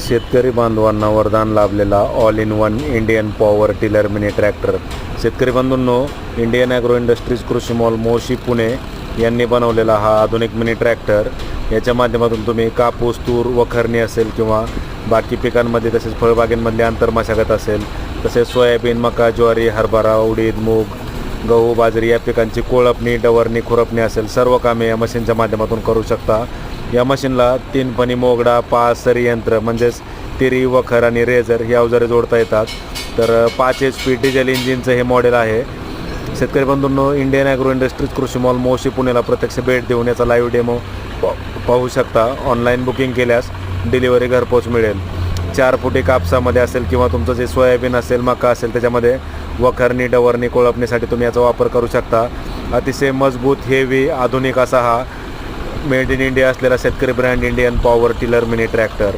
शेतकरी बांधवांना वरदान लाभलेला all in one Indian power tiller mini tractor. शेतकरी बंधूंनो, इंडियन ॲग्रो इंडस्ट्रीज कृषी मॉल मोशी पुणे यांनी बनवलेला हा आधुनिक मिनी ट्रॅक्टर. याच्या माध्यमातून तुम्ही कापूस, तूर, वखरणी असेल किंवा बाकी पिकांमध्ये तसेच फळबागेंमधली आंतरमशागत असेल, तसेच सोयाबीन, मका, ज्वारी, हरभरा, उडीद, मूग, गहू, बाजरी या पिकांची कोळपणी, डवरणी, खुरपणी असेल सर्व कामे या मशीनच्या माध्यमातून करू शकता. या मशीनला 3 फणी मोगडा, पास, सरी यंत्र म्हणजेच तिरी, वखर आणि रेझर ही अवजारे जोडता येतात. तर 5 HP डिझेल इंजिनचं हे मॉडेल आहे. शेतकरी बंधूंनो, इंडियन ॲग्रो इंडस्ट्रीज कृषी मॉल मोशी पुणेला प्रत्यक्ष भेट देऊन याचा लाईव्ह डेमो पाहू शकता. ऑनलाईन बुकिंग केल्यास डिलिव्हरी घरपोच मिळेल. 4 फुटी कापसामध्ये असेल किंवा तुमचं जे सोयाबीन असेल, मका असेल त्याच्यामध्ये वखरणी, डवरणी, कोळपणीसाठी तुम्ही याचा वापर करू शकता. अतिशय मजबूत, हेवी, आधुनिक असा हा मेड इन इंडिया असलेला शेतकरी brand Indian power tiller mini tractor.